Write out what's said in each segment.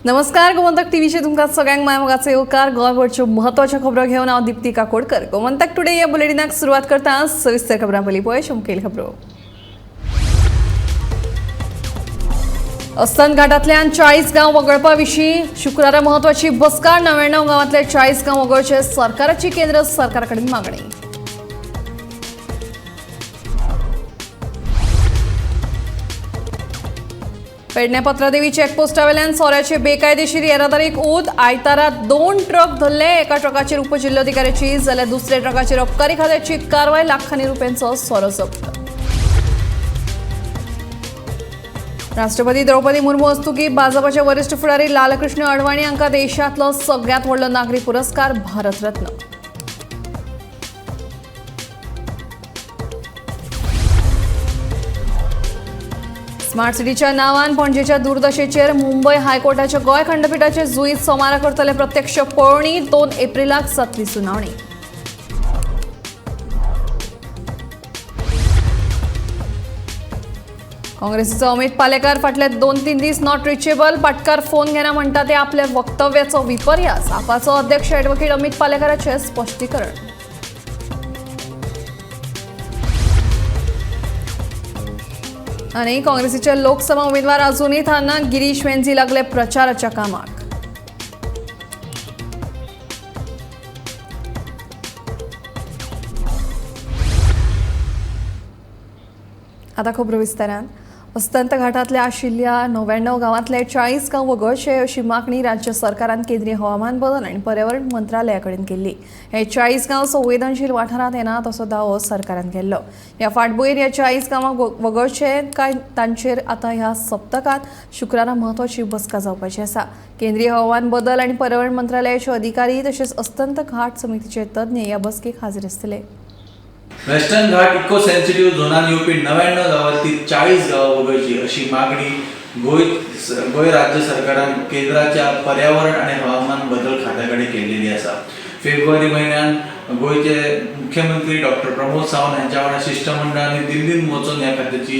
नमस्कार, गोमंतक टीव्हीचे तुमका सगळ्यांक मायमोगाचे येवकार. गोंयभरच्यो म्हत्वाच्यो खबरो घेवन हांव दीप्ती काकोडकर. गोमंतक टुडे या बुलेटिनाक सुरवात करता. सविस्तर खबरां पयलीं पळय मुखेल खबरो. अस्तंत घाटांतल्यान 40 गांव वगळपा विशीं शुक्रारा म्हत्वाची बसका. 99 गांवांतले 40 गांव वगळचे सरकाराची केंद्र सरकारा कडेन मागणी. पेडणे पत्रादेवी चेकपोस्टा वेल्यान सोऱ्याचे बेकायदेशीर येरादारीक उद. आयतारा 2 ट्रक धरले. एका ट्रकाचेर उपजिल्लोधिकाऱ्याची जाल्यार दुसऱ्या ट्रकाचेर अबकारी खात्याची कारवाय. लाखांनी रुपयांचो सोरो जप्त. राष्ट्रपती द्रौपदी मुर्मू हस्तुकी भाजपाचे वरिष्ठ फुडारी लालकृष्ण अडवाणी हांकां देशांतलो सगळ्यांत व्हडलो नागरी पुरस्कार भारत रत्न. स्मार्ट सिटीच्या नावान पणजेच्या दुर्दशेचेर मुंबय हायकोर्टाच्या गोंय खंडपीठाचे जुईत सोमारा करतले प्रत्यक्ष पळोवणी. 2 एप्रिलाक जातली सुनावणी. काँग्रेसीचो अमित पालेकार फाटले 2-3 दीस नॉट रिचेबल. पाटकार फोन घेना म्हणटा ते आपल्या वक्तव्याचो विपर्यास. आपाचो अध्यक्ष ॲडव्होकेट अमित पालेकाराचे स्पश्टीकरण. आणि काँग्रेसीचे लोकसभा उमेदवार अजूनही थारना. गिरीश वेंझी लागले प्रचाराच्या कामाक. आता खबरो विस्तारान. अस्तंत घाटांतल्या आशिल्ल्या 99 गांवांतले 40 गांव वगळचे अशी मागणी राज्य सरकारान केंद्रीय हवामान बदल आनी पर्यावरण मंत्रालया कडेन केल्ली. हे 40 गांव संवेदनशील वाठारांत येनात असो दावो सरकारान केल्लो. ह्या फाटभुंयेर ह्या 40 गांवांक वगळचे काय तांचेर आतां ह्या सप्तकांत शुक्रारा म्हत्वाची बसका जावपाची आसा. केंद्रीय हवामान बदल आनी पर्यावरण मंत्रालयाचे अधिकारी तशेंच अस्तंत घाट समितीचे तज्ञ ह्या बसकेक हाजीर आसतले. वेस्टर्न घाट इको सेन्सिटिव्ह झोनान येवपी 99 गांवांतली 40 गांवां वगळची अशी मागणी गोंय राज्य सरकारान केंद्राच्या पर्यावरण आनी हवामान बदल खात्या कडेन केल्ली आसा. फेब्रुवारी म्हयन्यात गोंयचे मुख्यमंत्री डॉक्टर प्रमोद सावंत हांच्या वांगडा शिष्टमंडळांनी दिल्लीन वचून ह्या खात्याची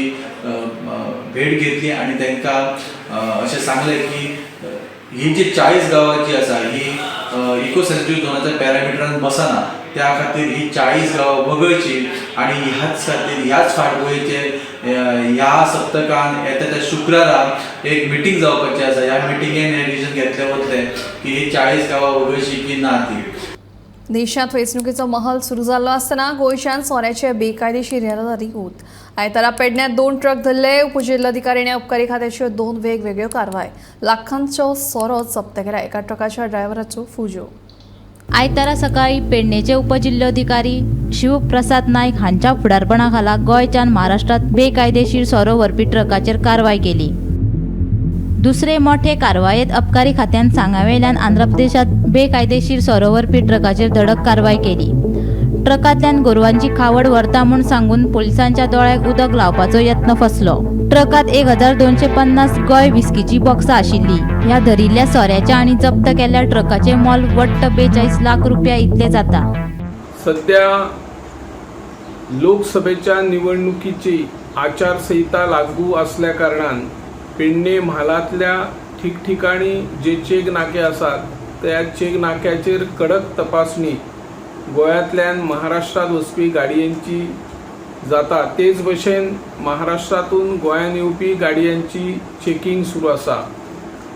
भेट घेतली आनी तांकां अशें सांगलें की ही जी 40 गांवां जी आसा ही इको सेन्सिटिव्ह झोनाच्या पॅरामिटरान बसना. त्या खातीर ही 40 गांवां वगळची आनी ह्याच खातीर ह्याच फाटभुंयेचेर ह्या सप्तकान येता त्या शुक्रारा एक मिटींग जावपाची आसा. ह्या मिटींगेन हे डिसिजन घेतले वतले की ही 40 गांवां वगळची की ना ती. देशांत वेंचणुकेचो महल सुरू जाल्लो आसतना गोंयच्यान सोऱ्याचे बेकायदेशीर येरादारी उद. आयतारा पेडण्यात 2 ट्रक धरले. उपजिल्लोधिकारी आनी अबकारी खात्याच्यो 2 वेगवेगळ्यो कारवाय. लाखांचो सोरो जप्त केला. एका ट्रकाच्या ड्रायव्हराचो फुजो. आयतारा सकाळी पेडणेचे उपजिल्लोधिकारी शिवप्रसाद नायक हांच्या फुडारपणाखाला गोंयच्यान महाराष्ट्रात बेकायदेशीर सोरो व्हरपी ट्रकाचेर कारवाय केली. दुसरे मोठे कारवायेत अबकारी खात्यान सांगावेल्यान आंध्र प्रदेशात बेकायदेशीर सोरो व्हरपी ट्रकाचेर धडक कारवाय केली. ट्रकांतल्यान गोरवांची खावड व्हरता म्हूण सांगून पोलिसांच्या दोळ्याक उदक लावपाचो यत्न फसलो. ट्रकांत 1250 गोंय विस्कीची बॉक्सां आशिल्ली. ह्या धरिल्ल्या सोऱ्याच्या आनी जप्त केल्ल्या ट्रकाचे मोल वट्ट 42 लाख रुपया इतले जाता. सध्या लोकसभेच्या निवडणुकीची आचारसंहिता लागू असल्या कारणान पेडणे म्हालांतल्या ठिकठिकाणी जे चेक नाके आसात त्या चेक नाक्याचेर कडक तपासणी गोंयांतल्यान महाराष्ट्रात वचपी गाडयांची जाता. तेच भशेन महाराष्ट्रातून गोंयांत येवपी गाडयांची चेकिंग सुरू आसा.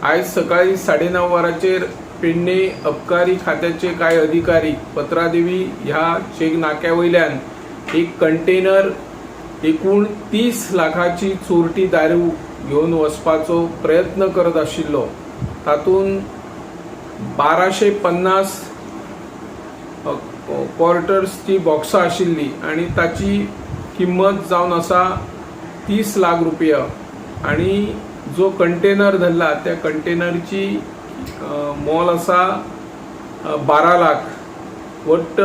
आयज सकाळी 9:30 वरांचेर पेडणे अबकारी खात्याचे कांय अधिकारी पत्रादेवी ह्या चेक नाक्या वयल्यान एक कंटेनर एकूण 30 लाखाची चोरटी दारू घेवन वचपाचो प्रयत्न करत आशिल्लो. तातूंत 1250 क्वार्टर्सची बॉक्सां आशिल्ली आनी ताची किंमत जावन आसा 30 लाख रुपया. आनी जो कंटेनर धरला त्या कंटेनरची मोल आसा 12 लाख. वट्ट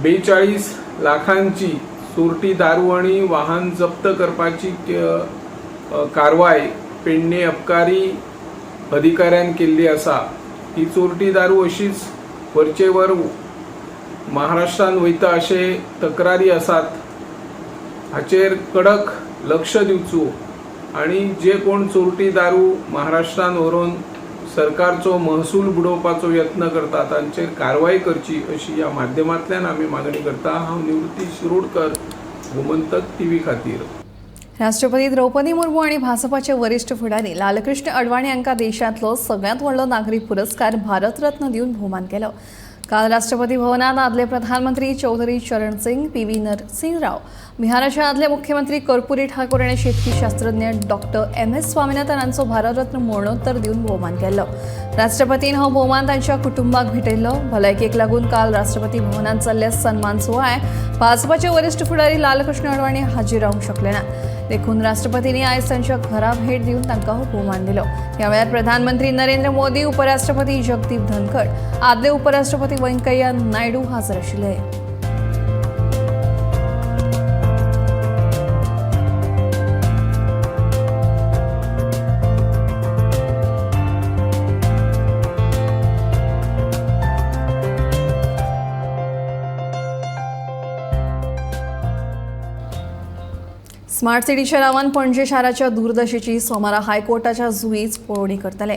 42 लाखांची चोरटी दारू आनी वाहन जप्त करपाची कारवाय पेडणे अबकारी अधिकाऱ्यान केल्ली आसा. ही चोरटी दारू अशीच वरचे वर महाराष्ट्रान वयता अशे तक्रारी आसात. हाचेर कडक लक्ष दिवचो आणि जे कोण चोरटी दारू महाराष्ट्रान व्हरून सरकारचो महसूल बुडोवपाचो यत्न करता तांचेर कारवाय करची अशी ह्या माध्यमांतल्यान आमी मागणी करता. हांव निवृत्ती शिरोडकर, गोमंतक टीव्ही खातीर. राष्ट्रपती द्रौपदी मुर्मू आणि भाजपाचे वरिष्ठ फुडारी लालकृष्ण अडवाणी यांका देशांतलो सगळ्यांत व्हडलो नागरी पुरस्कार भारतरत्न दिवन भोवमान केलो. काल राष्ट्रपती भवनात आदले प्रधानमंत्री चौधरी चरण सिंग, पी.व्ही. नरसिंह राव, बिहाराचे आदले मुख्यमंत्री कर्पूरी ठाकूर आणि शेतकी शास्त्रज्ञ डॉक्टर M.S. स्वामीनाथन हांचो भारतरत्न मरणोत्तर दिवन भोवमान केलो. राष्ट्रपतीन हो भोवमान तांच्या कुटुंबाक भेटयलो. भलायकेक लागून काल राष्ट्रपती भवनात जाल्ले सन्मान सुवाळ्याक भाजपाचे वरिष्ठ फुडारी लालकृष्ण अडवाणी हाजीर रावंक शकले ना. देखून राष्ट्रपतींनी आयज तांच्या घरा भेट दिवन तांकां हो भोवमान दिलो. ह्या वेळार प्रधानमंत्री नरेंद्र मोदी, उपराष्ट्रपती जगदीप धनखड, आदले उपराष्ट्रपती व्यंकय्या नायडू हाजीर आशिल्ले. स्मार्ट सिटीच्या नावान पणजे शाराच्या दूरदशेची सोमारा हायकोर्टाच्या जुईच पळोवणी करतले.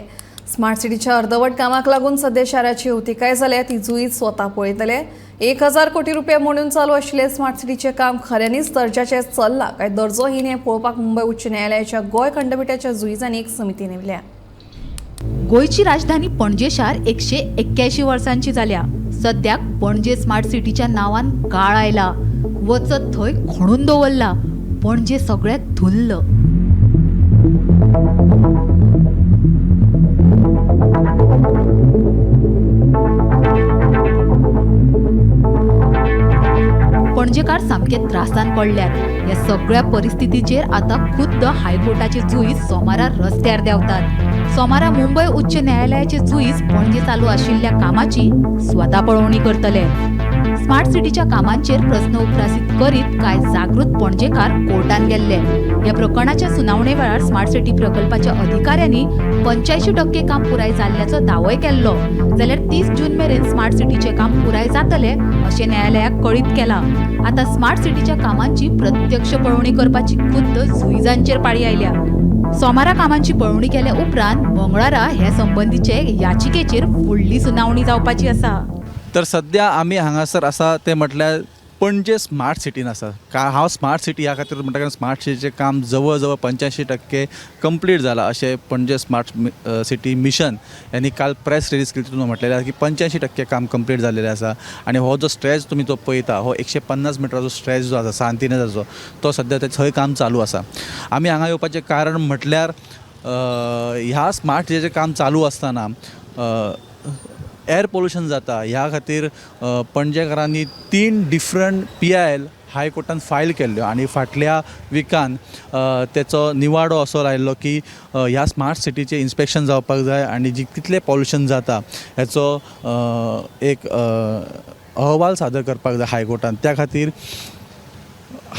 स्मार्ट सिटीच्या अर्धवट कामाक लागून सध्या शाराची अवतिकाय जाल्या ती जुईच स्वता पळयतले. 1000 कोटी रुपये म्हणून चालू आशिल्ले स्मार्ट सिटीचे काम खऱ्यांनीच दर्जाचे चल्लां काय दर्जोहीन हें पळोवपाक मुंबय उच्च न्यायालयाच्या गोंय खंडपीठाच्या जुईजांनी एक समिती नेमल्या. गोंयची राजधानी पणजे शार 181 वर्सांची जाल्या. सद्याक पणजे स्मार्ट सिटीच्या नावान काळ आयला. वचत थंय खणून दवरला. पणजे सगळ्यात धुल्ल. पणजेकार सामके त्रासान पडल्यात. ह्या सगळ्या परिस्थितीचेर आता खुद्द हायकोर्टाचे जुईज सोमारा रस्त्यार देंवतात. सोमारा मुंबय उच्च न्यायालयाचे जुईज पणजे चालू आशिल्ल्या कामाची स्वता पळोवणी करतले. स्मार्ट सिटीच्या कामांचेर प्रस्न उपरासीत करीत कांय जागृत पणजेकार कोर्टान गेल्ले. ह्या प्रकरणाच्या सुनावणे वेळार स्मार्ट सिटी प्रकल्पाच्या अधिकाऱ्यांनी 85% काम पुराय जाल्ल्याचो दावोय केल्लो. जाल्यार 30 जून मेरेन स्मार्ट सिटीचे काम पुराय जातले अशें न्यायालयाक कळीत केलां. आता स्मार्ट सिटीच्या कामांची प्रत्यक्ष पळोवणी करपाची खुद्द जुईजांचेर पाळी आयल्या. सोमारा कामांची पळोवणी केल्या उपरांत मंगळारा हे संबंधीचे याचिकेचेर फुडली सुनावणी जावपाची आसा. तर सध्या आमी हांगासर आसा ते म्हटल्यार पणजे स्मार्ट सिटीन आसा. हांव स्मार्ट सिटी ह्या खातीर म्हणटा कारण स्मार्ट सिटीचें काम जवळ जवळ 85% कंप्लीट जालां अशें पणजे स्मार्ट सिटी मिशन यांनी काल प्रेस रिलीज केली. तितून म्हटलेलें आसा की 85% काम कंप्लीट जाल्लेलें आसा. आनी हो जो स्ट्रेच तुमी जो पळयता हो 150 मिटराचो स्ट्रेच जो आसा सांतिनेजाचो तो सध्या थंय काम चालू आसा. आमी हांगा येवपाचें कारण म्हटल्यार ह्या स्मार्ट सिटीचें काम चालू आसतना एअर पोल्युशन जाता ह्या खातीर पणजेकारांनी 3 डिफरंट PIL हायकोर्टान फायल केल्ल्यो आनी फाटल्या विकान तेचो निवाडो असो लायिल्लो की ह्या स्मार्ट सिटीचें इन्स्पेक्शन जावपाक जाय आनी जी कितलें पॉल्युशन जाता हेचो एक अहवाल सादर करपाक जाय हायकोर्टान. त्या खातीर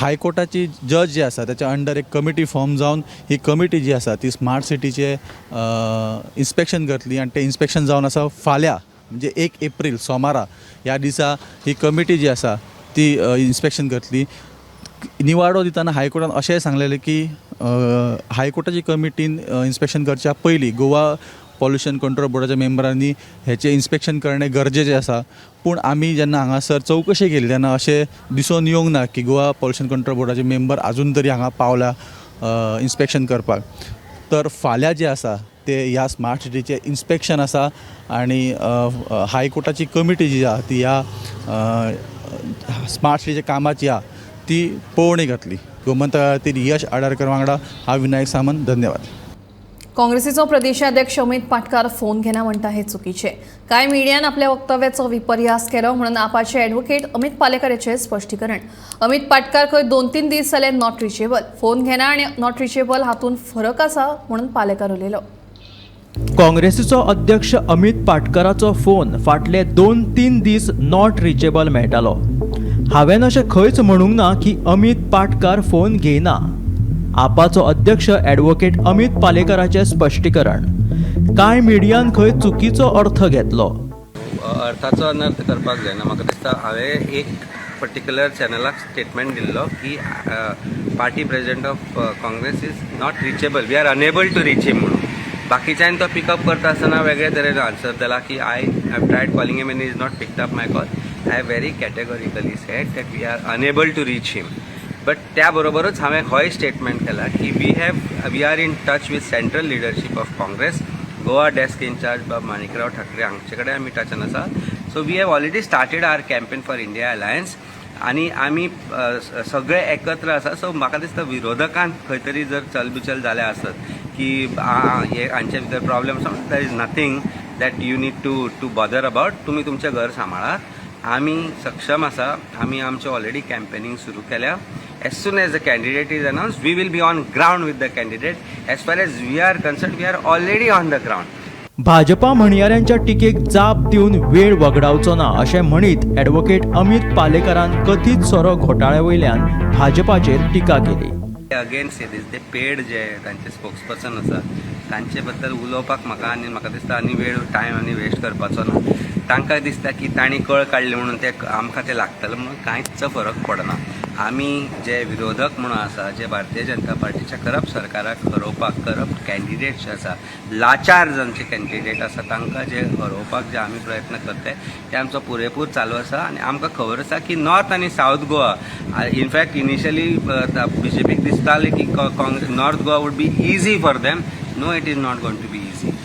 हायकोर्टाची जज जी आसा त्याच्या अंडर एक कमिटी फॉर्म जावन ही कमिटी जी आसा ती स्मार्ट सिटीचे इन्स्पेक्शन करतली आनी तें इन्स्पेक्शन जावन आसा फाल्यां म्हणजे 1 एप्रील सोमारा ह्या दिसा ही कमिटी जी आसा ती इन्स्पेक्शन करतली. निवाडो दितना हायकोर्टान अशेंय सांगलेलें की हायकोर्टाची कमिटीन इन्स्पेक्शन करच्या पयलीं गोवा पॉल्युशन कंट्रोल बोर्डाच्या मेंबरांनी हेचें इन्स्पेक्शन करणे गरजेचें आसा. पूण आमी जेन्ना हांगासर चवकशी केली तेन्ना अशें दिसून येवंक ना की गोवा पॉल्युशन कंट्रोल बोर्डाचे मेंबर आजून तरी हांगा पावल्या इन्स्पेक्शन करपाक. तर फाल्यां जें आसा ते ह्या स्मार्ट सिटीचें इन्स्पेक्शन आसा आनी हायकोर्टाची कमिटी जी आसा ती ह्या स्मार्ट सिटीच्या कामाची आहा ती पळोवणी घातली. गोमंतका खातीर यश आडारकर वांगडा हांव विनायक सामंत. धन्यवाद. काँग्रेसीचो प्रदेशाध्यक्ष अमित पाटकार फोन घेना म्हणटा हे चुकीचे. कांय मिडियान आपल्या वक्तव्याचो विपर्यास केलो म्हणून आपाचे ॲडव्होकेट अमित पालेकराचें स्पश्टीकरण. अमित पाटकार खंय 2-3 दीस जाले नॉट रिचेबल. फोन घेना आनी नॉट रिचेबल हातूंत फरक आसा म्हणून पालेकार उलयलो. काँग्रेसीचो अध्यक्ष अमित पाटकराचो फोन फाटले 2-3 दीस नॉट रिचेबल मेळटालो. हांवें अशें खंयच म्हणूंक ना की अमित पाटकार फोन घेयना. आपाचो अध्यक्ष ॲडव्होकेट अमित पालेकराचें स्पश्टीकरण. कांय मिडियान खंय चुकीचो अर्थ घेतलो. अर्थाचो अनर्थ करपाक जायना. म्हाका दिसता हांवें एक पर्टिक्युलर चॅनलाक स्टेटमेंट दिल्लो की party president of Congress is not reachable, we are unable to reach him म्हणून. बाकीच्यांनी तो पिकअप करता आसतना वेगळे तरेन आन्सर दिला की I have tried calling him and is not picked up my call. I have very categorically said that we are unable to reach him. But त्या बरोबरच हांवें होय स्टेटमेंट केला की we are in touch with central leadership of Congress. Goa desk incharge बाब माणिकराव ठाकरे हांचे कडेन आमी टचान आसा. So we have already started our campaign for India alliance आनी आमी सगळे एकत्र आसा. सो म्हाका दिसता विरोधकांक खंय तरी जर चलबिचल जाले आसत की हे हांचे भितर problem there is nothing that you need to bother about. तुमी तुमचें घर सांबाळात. आमी सक्षम आसा. आमी आमचें ऑलरेडी कॅम्पेनींग सुरू केल्या. As soon as the candidate is announced, we will be on ground with the candidate. As far as we are concerned, we are already on the ground. Bhajpa म्हणयाऱ्यांच्या टिकेक जाप दिवन वेळ वगडावचो ना अशें म्हणीत ॲडव्होकेट अमित पालेकरान कथीत सोरो घोटाळ्या वयल्यान भाजपाचेर टिका केली. अगेन्स्ट दीस ते पेड जे तांचे स्पोक्सपर्सन आसा तांचे बद्दल उलोवपाक म्हाका दिसता आनी वेळ टायम आनी वेस्ट करपाचो ना. तांकां दिसता की तांणी कळ काडली म्हणून ते आमकां ते लागतलें म्हणून कांयच फरक पडना. आमी जे विरोधक म्हणून आसा जे भारतीय जनता पार्टीच्या करप्ट सरकाराक हरोवपाक करप्ट कॅन्डिडेट जे आसा लाचार जांचे कॅन्डिडेट आसा तांकां जे हरोवपाक जे आमी प्रयत्न करताय ते आमचो पुरेपूर चालू आसा. आनी आमकां खबर आसा की नॉर्थ आनी सावथ गोवा इनफॅक्ट इनिशियली BJPक दिसतालें की north Goa would be easy for them. No, it is not going to be easy.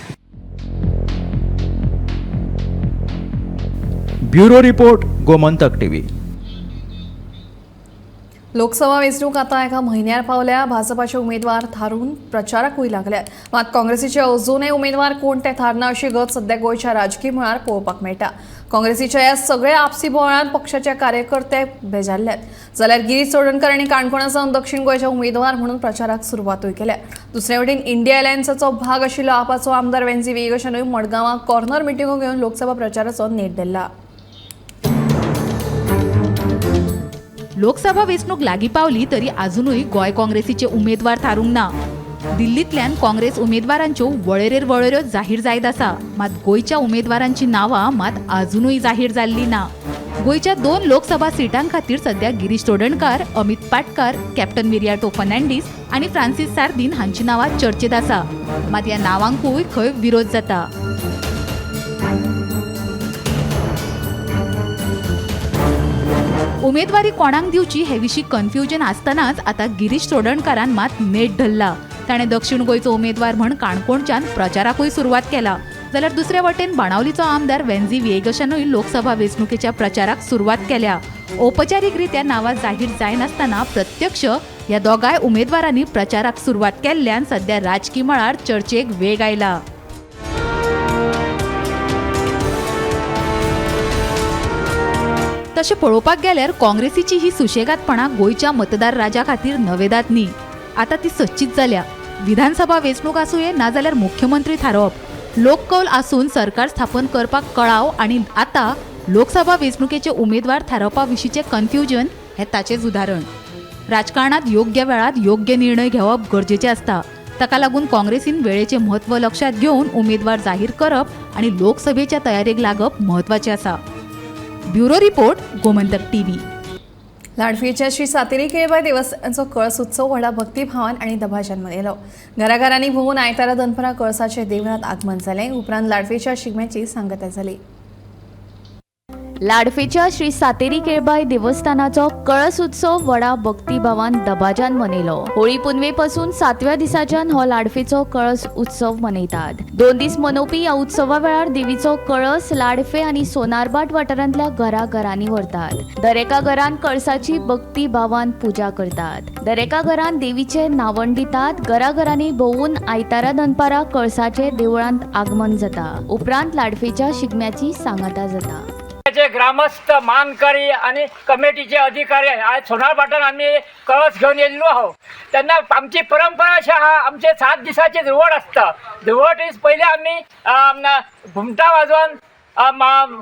Bureau report, Gomantak TV. Lok Sabha वेंचणूक आतां एका म्हयन्यार पावल्या. भाजपाचे उमेदवार थारून प्रचाराकूय लागल्यात. मात काँग्रेसीचे अजूनय उमेदवार कोण ते थारना अशी गत सध्या गोंयच्या राजकीय मळार पळोवपाक मेळटा. काँग्रेसीच्या ह्या सगळ्या आपसी बोळान पक्षाचे कार्यकर्ते बेजारल्यात. जाल्यार गिरीश चोडणकर आनी काणकोणा सावन दक्षिण गोंयचे उमेदवार म्हणून प्रचाराक सुरवातूय केल्या. दुसरे वटेन इंडिया अलायन्साचो भाग आशिल्लो आपाचो आमदार वेंजी वेगशानूय मडगांवां कॉर्नर मिटिंगो घेवन लोकसभा प्रचाराचो नेट धरला. लोकसभा वेंचणूक लागीं पावली तरी अजूनय गोंय काँग्रेसीचे उमेदवार थारूंक ना. दिल्लींतल्यान काँग्रेस उमेदवारांच्यो वळेरेर जाहीर जायत आसा. मात गोंयच्या उमेदवारांची नांवां मात अजूनय जाहीर जाल्लीं ना. गोंयच्या 2 लोकसभा सिटां खातीर सध्या गिरीश चोडणकार, अमित पाटकार, कॅप्टन मिरियाटो फर्नांडीस आनी फ्रांसीस सार्दीन हांची नांवां चर्चेत आसा. मात ह्या नांवांकूय खंय विरोध जाता. उमेदवारी कोणाक दिवची हे विशीं कन्फ्युजन आसतनाच आता गिरीश चोडणकारान मात नेट धरला. ताणें दक्षिण गोंयचो उमेदवार म्हण काणकोणच्यान प्रचाराकूय सुरवात केला. जाल्यार दुसरे वटेन बाणावलीचो आमदार वेंजी वेगशानूय लोकसभा वेंचणुकेच्या प्रचाराक सुरवात केल्या. औपचारीकरित्या नांवां जाहीर जायनासतना प्रत्यक्ष ह्या दोगांय उमेदवारांनी प्रचाराक सुरवात केल्ल्यान सध्या राजकीय मळार चर्चेक वेग आयला. तशें पळोवपाक गेल्यार काँग्रेसीची ही सुशेगादपणां गोंयच्या मतदार राजा खातीर नवेदाद न्ही. आतां ती सच्चीच जाल्या. विधानसभा वेंचणूक आसूं नाजाल्यार मुख्यमंत्री थारोवप, लोककौल आसून सरकार स्थापन करपाक कळाव आनी आतां लोकसभा वेंचणुकेचे उमेदवार थारावपा विशींचें कन्फ्युजन हें ताचेंच उदाहरण. राजकारणांत योग्य वेळार योग्य निर्णय घेवप गरजेचें आसता. ताका लागून काँग्रेसीन वेळेचें म्हत्व लक्षात घेवन उमेदवार जाहीर करप आनी लोकसभेच्या तयारेक लागप म्हत्वाचें आसा. Bureau report, Gomantak TV. लाडफेच्या श्री सातेरी केळबाई देवस्थानाचो कळस उत्सव व्हडा भक्तिभावान आनी दबाज्यान मनयलो. घराघरांनी भोंवून आयतारा दनपारां कळसाचे देवळांत आगमन जालें. उपरांत लाडफेच्या शिगम्याची सांगता जाली. लाडफेच्या श्री सातेरी केळबाई देवस्थानाचो कळस उत्सव व्हडा भक्तिभावान दबाज्यान मनयलो. होळी पुनवे पासून 7व्या दिसाच्यान हो लाडफेचो कळस उत्सव मनयतात. 2 दीस मनोवपी ह्या उत्सवा वेळार देवीचो कळस लाडफे आनी सोनारबाट वाठारांतल्या घराघरांनी व्हरतात. दरेका घरान कळसाची भक्तिभावान पुजा करतात. दरेका घरान देवीचे नावण दितात. घराघरांनी भोंवून आयतारा दनपारां कळसाचे देवळांत आगमन जाता. उपरांत लाडफेच्या शिगम्याची सांगता जाता. ग्रामस्थ मानकरी आणि कमिटीचे अधिकारी आज सोनारपाटान आम्ही कळस घेऊन येयल्लो आहोत. तेन्ना आमची परंपरा अशी आहा, आमचे 7 दिसाचे धुवट आसता. धुवट इज पयलीं आमी घुमटा वाजोवन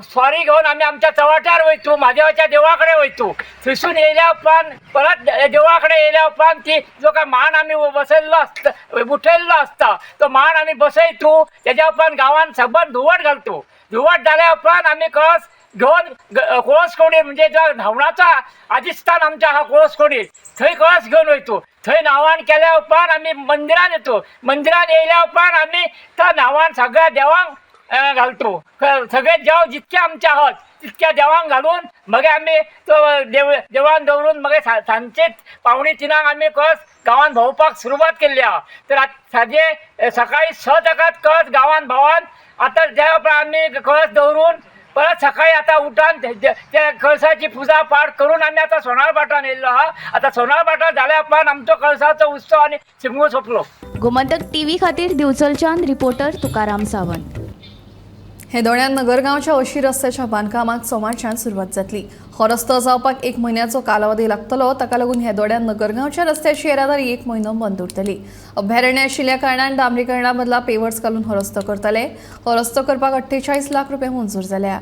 स्वारी घेवन आमी आमच्या चवाट्यार वयतू, म्हादेवाच्या देवळा कडेन वयतू. थंयसून येयल्या उपरांत परत देवळा कडेन येयल्या उपरांत ती जो काय मांड आमी बसयल्लो आसता, उठयल्लो आसता, तो मांड आमी बसयतू. तेज्या उपरांत गांवांत सबंद धुवट घालतू. धुवट जाल्या उपरांत आमी कळस घेऊन कोळसकोडी म्हणजे जो धावणाचा आदिस्थान आमचा हा कोळसकोडी, थंय कळस घेऊन वयतो. थंय न्हावण केल्या उपरांत आमी मंदिरान येतो. मंदिरान येयल्या उपरांत आमी त्या न्हावण सगळ्या देवांक घालतो. सगळे देव जितके आमचे आहात तितक्या देवांक घालून मागीर आमी तो देवळान दवरून मागीर सांजचे 2:45 आमी कळस गांवांत भोंवपाक सुरवात केल्ली आहा. तर सांजे सकाळी 6 ताकात कळस गांवांत भोंवन आतां त्या उपरांत आमी कळस दवरून परत सकाळी आता उठान त्या कळसाची पुजा पाठ करून आमी आता सोनार पाठान येयल्लो आहा. आता सोनार पाठार जाल्या उपरांत आमचो कळसाचो उत्सव आनी शिगमो सोंपलो. गोमंतक टीव्ही खातीर दिवचलच्यान रिपोर्टर तुकाराम सावंत. हेदोळ्यान नगरगांवच्या अशी रस्त्याच्या बांदकामाक सोमारच्यान सुरवात जातली. हो रस्तो जावपाक 1 म्हयन्याचो कालावधी लागतलो. ताका लागून हेदोळ्यान नगरगांवच्या रस्त्याची येरादारी 1 म्हयनो बंद उरतली. अभयारण्य आशिल्ल्या कारणान डांबरीकरणा बदला पेवर्स घालून हो रस्तो करतले. हो रस्तो करपाक 48 लाख रुपया मंजूर जाल्या.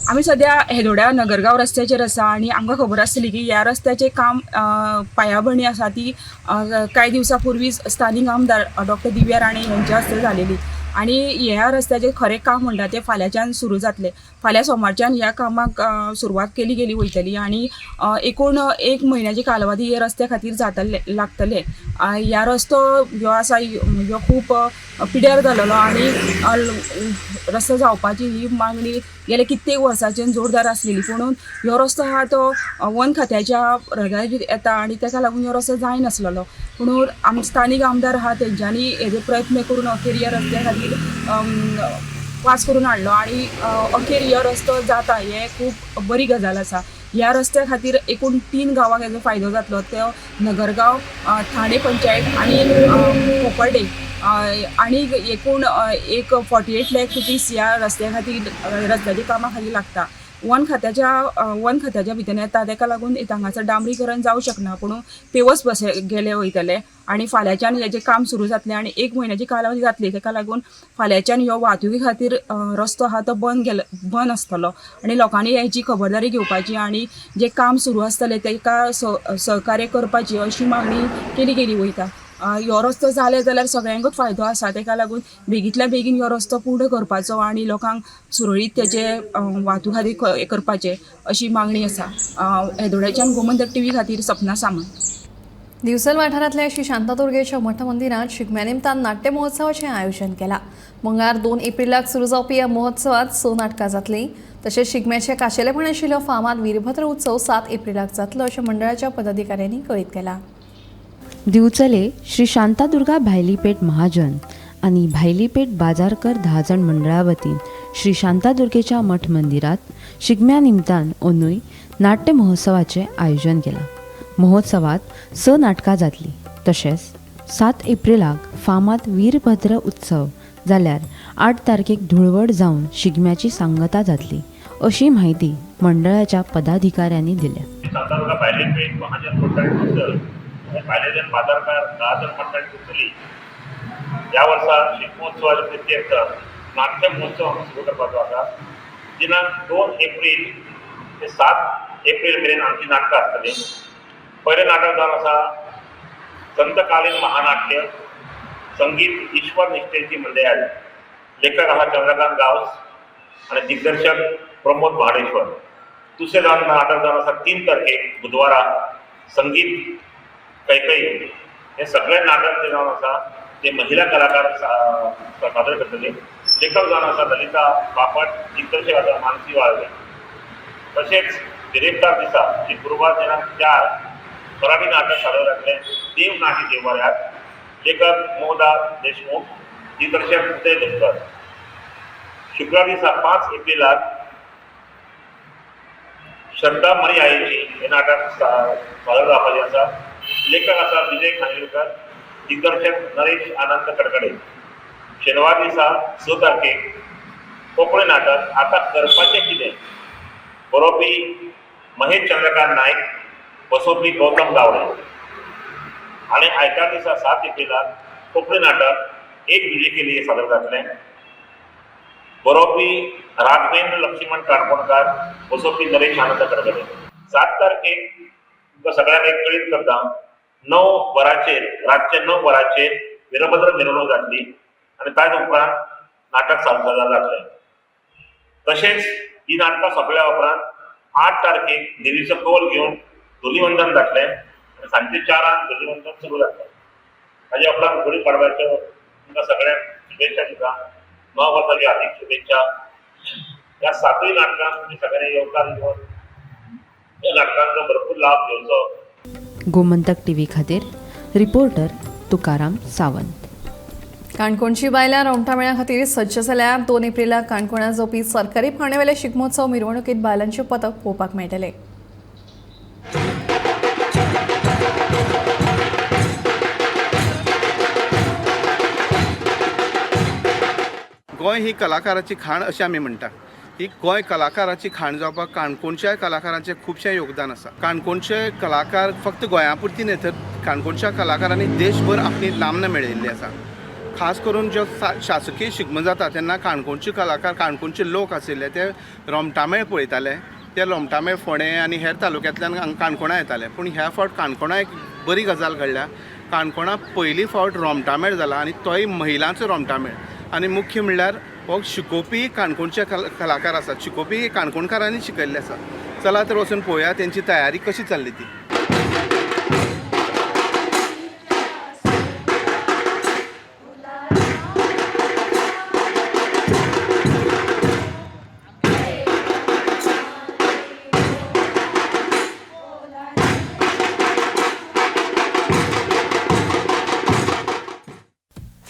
आम्ही सध्या हेदोड्या नगरगाव रस्त्याचेर आसा आणि आमकां खबर आसतली की ह्या रस्त्याचे काम पायाभरणी आसा ती कांय दिवसां पुर्वीच स्थानीक आमदार डॉक्टर दिव्या राणे यांच्या हस्ते झालेली आणि ह्या रस्त्याचे खरें काम म्हणटा ते फाल्यांच्यान सुरू जातले. फाल्यां सोमारच्यान ह्या कामाक सुरवात केली गेली वयतली आणि एकूण 1 म्हयन्याची कालावधी ह्या रस्त्या खातीर लागतले. ह्या रस्तो ह्यो आसा ह्यो खूब पिड्यार जालोलो आणि रस्तो जावपाची ही मागणी गेल्या कित्येक वर्सांच्यान जोरदार आसलेली. पूण ह्यो रस्तो आहा तो वन खात्याच्या रडारीर येता आणि ताका लागून ह्यो रस्तो जाय नासलेलो. पूण स्थानीक आमदार आहा तेंच्यांनी हेजे प्रयत्न करून अखेर ह्या रस्त्या खातीर पास करून हाडलो आणि अखेर ह्यो रस्तो जाता हे खूब बरी गजाल आसा. ह्या रस्त्या खातीर एकूण 3 गांवांक हेजो फायदो जातलो. तो नगरगाव, ठाणे पंचायत आणि कोपर्डे आणि एकूण 48 लाख रुपीज ह्या रस्त्या खातीर रस्त्याच्या कामा खातीर लागता. वन खात्याच्या भितर येता ताका लागून हांगासर डांबरीकरण जावं शकना. पूण पेवर्स गेले वयतले आणि फाल्यांच्यान हेजें काम सुरू जातलें आणि 1 म्हयन्याची कालावधी जातली. ताका लागून फाल्यांच्यान ह्यो वाहतुकी खातीर रस्तो आहा तो बंद आसतलो आणि लोकांनी हेची खबरदारी घेवपाची आणि जें काम सुरू आसतलें ताका सहकार्य करपाची अशी मागणी केली गेली वयता. ह्यो रस्तो जाले जाल्यार सगळ्यांकूच फायदो आसा. ताका लागून बेगींतल्या बेगीन ह्यो रस्तो पूर्ण करपाचो आणि लोकांक सुरळीत तेजे वाहतूक खातीर करपाचें अशी मागणी आसा. हेदोळ्याच्यान गोमंतक टीव्ही खातीर सपना सामंत. दिवचल वाठारांतल्या श्री शांतादुर्गेच्या मठ मंदिरात शिगम्या निमतान नाट्य महोत्सवाचें आयोजन केलां. मंगळार 2 एप्रिलाक सुरू जावपी ह्या महोत्सवात 6 नाटकां जातलीं. तशेंच शिगम्याचे खाशेलेपण आशिल्लो फामाद वीरभद्र उत्सव 7 एप्रिलाक जातलो अशें मंडळाच्या पदाधिकाऱ्यांनी कळीत केलां. दिवचले श्री शांतादुर्गा भायलीपेठ महाजन आणि भायलीपेठ बाजारकर 10 जण मंडळा वतीन श्री शांतादुर्गेच्या मठ मंदिरात शिगम्या निमतान अंदूय नाट्य महोत्सवाचें आयोजन केलां. महोत्सवात 6 नाटकां जातलीं. तशेंच 7 एप्रिलाक फामाद वीरभद्र उत्सव जाल्यार 8 तारखेक धुळवट जावन शिगम्याची सांगता जातली अशी माहिती मंडळाच्या पदाधिकाऱ्यांनी दिल्या. शांतादुर्गा भायलीपेठ महाजन मंडळ भायलेजन बाजारकार 10 जण मंडळ करतली. ह्या वर्सा शिगमोत्सवाच्या प्रित्यर्थ नाट्य महोत्सव सुरू करपाचो आसा. दिनांक 2 एप्रील ते 7 एप्रील मेरेन आमची नाटकां आसतली. पयलें नाटक जावन आसा संतकालीन महानाट्य संगीत ईश्वर निश्चयची मंडयाळी. लेखक आहा चंद्रकांत गावस आणि दिग्दर्शक प्रमोद महाडेश्वर. दुसरें नाटक जावन आसा 3 तारखेक बुधवारा संगीत कैकई. हे सगळे नाटक जे जावन आसा ते महिला कलाकार सादर करतले. लेखक जावन आसा ललिता बापट, दिग्दर्शक आसा मानसी वाळवे. तशेंच बिरेस्तार दिसा जी गुरुवार दिनांक 4 मराठी नाटक सादर जातलें देव नाही देवऱ्यात. लेखक मोहदा देशमुख, दिग्दर्शक उदय दुधकर. शुक्रार दिसा 5 एप्रिलाक श्रद्धा मणी आईची हे नाटक सादर जावपाचें आसा. लेखक आसा विजय खानविलकर, दिग्दर्शक नरेश आनंद कडकडे. शेनवार दिसा 6 तारखेक कोंकणी नाटक आता करपाचें कितें बरोवपी महेश चंद्रकांत नायक, बसोवपी गौतम गावडे. आणि आयतार दिसा 7 एप्रिलाक कोंकणी नाटक एक दुजे के लिए सादर जातलें. बरोवपी राघवेंद्र लक्ष्मण काणकोणकार, बसोवपी नरेश आनंद कडकडे. 7 तारखेक तुमकां सगळ्यांक एक कळीत करता 9 वरांचेर रातचे 9 वरांचेर वीरभद्र मिरवणूक जातली आणि ताचे उपरांत नाटक सादर जातलें. तशेंच ही नाटकां सोंपल्या उपरांत 8 तारखेक देवीचो कौल घेवन धुलीवंदन जातलें आनी सांजचे 4 धुलीवंदन सुरू जातलें. ताज्या उपरांत गुडी पाडव्याच्यो तुमकां सगळ्यांक शुभेच्छा दिता. नव वर्साच्यो हार्दिक शुभेच्छा. ह्या 7 नाटकांक तुमी सगळ्यांनी योगदान दिवन ह्या नाटकांचो भरपूर लाभ घेवचो. गोमंतक टीव्ही खातीर रिपोर्टर तुकाराम सावंत. काणकोणची बायलां रोमटामेळा खातीर सज्ज जाल्यात. 2 एप्रिलाक काणकोणा जावपी सरकारी पाणेवेले शिगमोत्सव मिरवणुकीत बायलांचे पथक पळोवपाक मेळटले. गोंय ही कलाकाराची खाण अशें आमी म्हणटा. ही गोंय कलाकाराची खाण जावपाक काणकोणच्या कलाकारांचें खुबशें योगदान आसा. काणकोणचे कलाकार फक्त गोंया पुरती न्ही तर काणकोणच्या कलाकारांनी देशभर आपली नामना मेळयल्ली आसा. खास करून जो शासकीय शिगमो जाता तेन्ना काणकोणचे कलाकार काणकोणचे लोक आशिल्ले ते रोमटामेळ पळयताले. ते रोमटामेळ फोंडे आनी हेर तालुक्यांतल्यान काणकोणा येताले. पूण ह्या फावट काणकोणा एक बरी गजाल घडल्या. काणकोणा पयली फावट रोमटामेळ जाला आनी तोय महिलांचो रोमटामेळ. आनी मुख्य म्हणल्यार हो शिकोवपी काणकोणचे कलाकार आसात. शिकोवपी काणकोणकारांनी शिकयल्ले आसा. चला तर वचून पळोवया तेंची तयारी कशी चल्ली ती.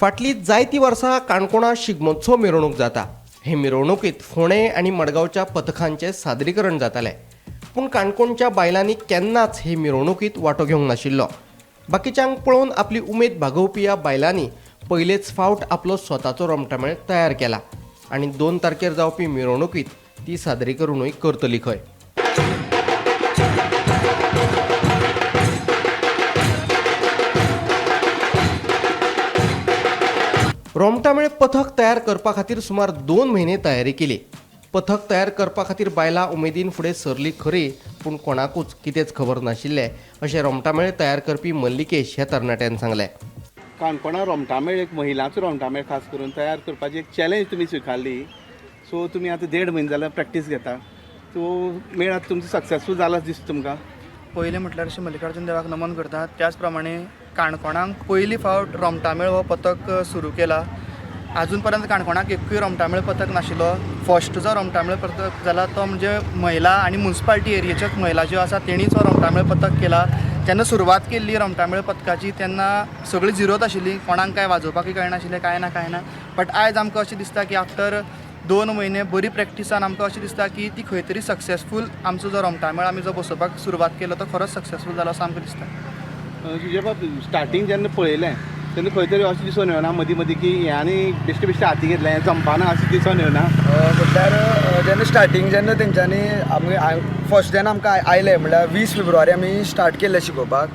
फाटली जायती वर्सां काणकोणा शिगमोत्सव मिरवणूक जाता. हे मिरवणुकीत फोंडे आनी मडगांवच्या पथकांचे सादरीकरण जातालें. पूण काणकोणच्या बायलांनी केन्नाच हे मिरवणुकीत वांटो घेवंक नाशिल्लो. बाकीच्यांक पळोवन आपली उमेद भागोवपी ह्या बायलांनी पयलेच फावट आपलो स्वताचो रोमटामेळ तयार केला आनी 2 तारखेर जावपी मिरवणुकीत ती सादरीकरणूय करतली खंय. रोमटामेळ पथक तयार करपा खातीर सुमार 2 म्हयने तयारी केली. पथक तयार करपा खातीर बायलां उमेदीन फुडें सरली खरी, पूण कोणाकूच कितेंच खबर नाशिल्लें अशें रोमटामेळ तयार करपी मल्लिकेश ह्या तरणाट्यान सांगलें. काणकोणा रोमटामेळ एक महिलांचो रोमटामेळ खास करून तयार करपाची एक चॅलेंज तुमी स्विकारली. सो तुमी आतां 1.5 म्हयने जाल्यार प्रॅक्टीस घेता. सो मेळ आतां तुमचो सक्सेसफूल जाला दिसता तुमकां. पयलें म्हटल्यार अशें मल्लिकार्जून देवाक नमन करतात. त्याच प्रमाणे काणकोणाक पयली फावट रोमटामेळ हो पथक सुरू केला. अजून पर्यंत काणकोणाक एकूय रोमटामेळ पथक नाशिल्लो. फर्स्ट जो रोमटामेळ पथक जाला तो म्हणजे महिला आनी म्युन्सिपाल्टी एरियेच्योच महिला ज्यो आसा तेणीच हो रोमटामेळ पथक केला. जेन्ना सुरवात केल्ली रोमटामेळ पथकाची तेन्ना सगळी झिरोच आशिल्ली. कोणाक काय वाजोवपाकूय कळनाशिल्लें, कांय ना. बट आयज आमकां अशें दिसता की आफ्टर 2 म्हयने बरी प्रॅक्टिसान आमकां अशें दिसता की ती खंय तरी सक्सेसफूल आमचो जो रोमटामेळ आमी जो बसोवपाक सुरवात केलो तो खरोच सक्सेसफूल जालो असो आमकां दिसता. तुजे बाब स्टार्टींग जेन्ना पळयलें तेन्ना खंय तरी अशें दिसून येवना मदीं की हे आनी बेश्टे हाती घेतलें हें जमपाना अशें दिसून येवना. म्हटल्यार जेन्ना स्टार्टींग जेन्ना तेंच्यांनी फर्स्ट जेन्ना आमकां आयले म्हळ्यार 20 फेब्रुवारी आमी स्टार्ट केल्लें शिकोवपाक.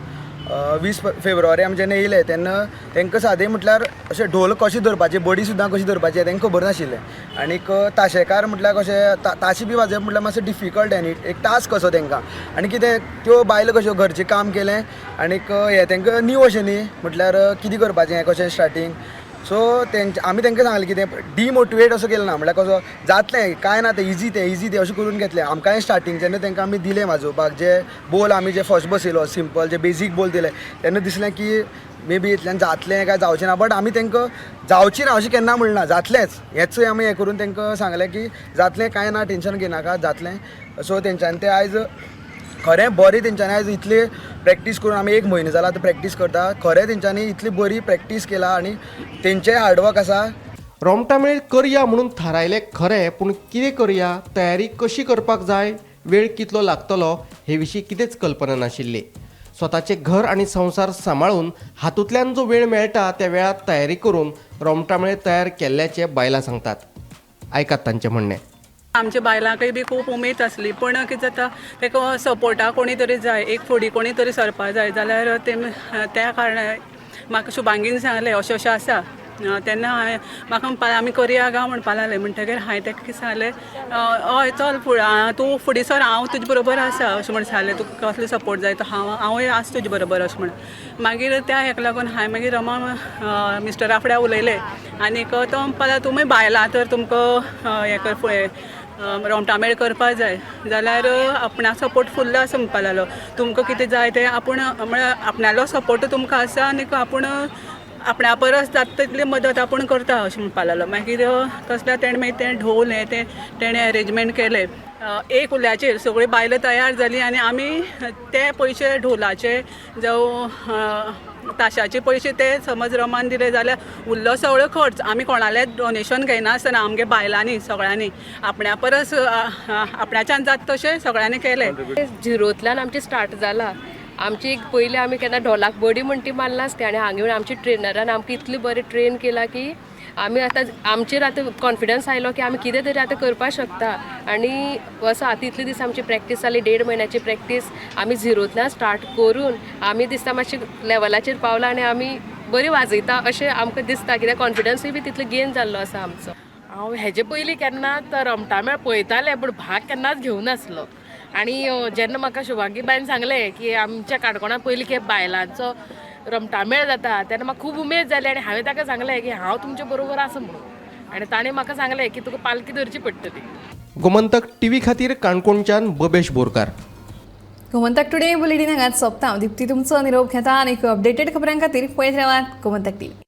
20 फेब्रुवारी आमी जेन्ना येयले तेन्ना तांकां सादें म्हटल्यार अशें ढोल कशें धरपाचें, बडी सुद्दां कशी धरपाची हें तांकां खबर नाशिल्लें. आनीक ताशेकार म्हटल्यार कशें ताशी बी वाजप म्हटल्यार मातशें डिफिकल्ट आनी एक टास्क कसो तांकां. आनी कितें त्यो बायलो कश्यो घरचें काम केलें आनीक हें तांकां न्यू अशें न्ही म्हटल्यार कितें करपाचें हें कशें स्टार्टींग. सो आमी तांकां सांगलें कितें डिमोटिवेट असो केलो ना. म्हटल्यार कसो जातलें कांय ना, तें इजी तें अशें करून घेतलें. आमकांय स्टार्टींग जेन्ना तांकां आमी दिलें वाजोवपाक जे बोल आमी जे फर्स्ट बसयलो सिंपल जे बेजीक बोल दिले तेन्ना दिसलें की मे बी इतल्यान जातलें काय जावचें ना. बट आमी तांकां जावचें ना अशें केन्ना म्हणना, जातलेंच हेंचूय आमी हें करून तांकां सांगलें की जातलें कांय ना, टेंशन घेनाका, जातलें. सो तेंच्यांनी तें आयज खरें बरी तेंच्यांनी आयज इतली प्रॅक्टीस करून आमी 1 म्हयनो जाला आतां प्रॅक्टीस करता. खरें तेंच्यांनी इतली बरी प्रॅक्टीस केला आनी तेंचेंय हार्डवर्क आसा. रोमटामेळ करया म्हणून थारायलें खरें, पूण कितें करया, तयारी कशी करपाक जाय, वेळ कितलो लागतलो हे विशीं कितेंच कल्पना नाशिल्ली. स्वताचें घर आनी संवसार सांबाळून हातूंतल्यान जो वेळ मेळटा त्या वेळार तयारी करून रोमटामेळ तयार केल्ल्याचें बायलां सांगतात. आयकात तांचें म्हणणें. आमच्या बायलांकय बी खूब उमेद आसली, पण कितें जाता ताका सपोर्टाक कोणी तरी जाय, एक फुडी कोणी तरी सरपा जाय जाल्यार त्या कारणान म्हाका शुभांगीन सांगलें अशें आसा. तेन्ना म्हाका आमी करया गा म्हणपा लागलें. म्हणटकीर हांवें ताका कितें सांगलें, हय चल तूं फुडें सर, हांव तुजे बरोबर आसा अशें म्हण सांगलें. तुका कसलो सपोर्ट जाय तो हांवूय आसा तुजे बरोबर अशें म्हण. मागीर त्या हेका लागून हांवें मागीर रमा मिस्टरा फुड्यान उलयलें आनीक तो म्हणपाक लागलो तुमी बायलां तर तुमकां हें कर रोमटामेळ करपा जाय जाल्यार आपणाक सपोर्ट फुल्ल आसा म्हणपा लागलो. तुमकां कितें जाय तें आपूण म्हळ्यार आपणालो सपोर्ट तुमकां आसा आनी आपूण आपणा परस जाता तितली मदत आपूण करता अशें म्हणपा लागलो. मागीर तसल्या तेणें मागीर तें ढोल हें तें तेणें अरेंजमेंट केलें. एक उल्याचेर सगळीं बायलां तयार जालीं आनी आमी ते पयशे ढोलाचे जावं ताशाचे पयशे ते समज रमान दिले जाल्यार उरलो सगळो खर्च आमी कोणाले डोनेशन घेयनासतना आमगे बायलांनी सगळ्यांनी आपण्या परस आपणाच्यान जाता तशें सगळ्यांनी केलें. झिरोंतल्यान आमची स्टार्ट जाला. आमची पयलीं आमी केन्ना ढोलाक बडी म्हणटी ती मारला नासली आनी हांगा येवन आमची ट्रेनरान आमकां इतली बरी ट्रेन केला की आमी आतां आमचेर आतां कॉन्फिडन्स आयलो की आमी कितें तरी आतां करपाक शकता. आनी असो आतां इतले दीस आमची प्रॅक्टीस जाली 1.5 म्हयन्याची प्रॅक्टीस आमी झिरोंतल्यान स्टार्ट करून आमी दिसता मातशे लेवलाचेर पावला आनी आमी बरी वाजयता अशें आमकां दिसता. कित्याक कॉन्फिडन्सूय बी तितलो गेन जाल्लो आसा आमचो. हांव हेजे पयलीं केन्नाच रोमटामेळ पळयतालें पूण भाग केन्नाच घेवं नासलो. आनी जेन्ना म्हाका शुभांगी बायन सांगलें की आमच्या काणकोणांत पयलीं खेप बायलांचो रोमटामेळ जाता तेन्ना म्हाका खूब उमेद जाली आनी हांवें ताका सांगलें की हांव तुमच्या बरोबर आसा म्हणून. आनी ताणें म्हाका सांगलें की तुका पालखी धरची पडटली. गोमंतक टीव्ही खातीर काणकोणच्यान बबेश बोरकार. गोमंतक टुडे बुलेटिन हांगाच सोंपता. दिप्ती तुमचो निरोप घेता आनी अपडेटेड खबरां खातीर पळयत रावात गोमंतक टीव्ही.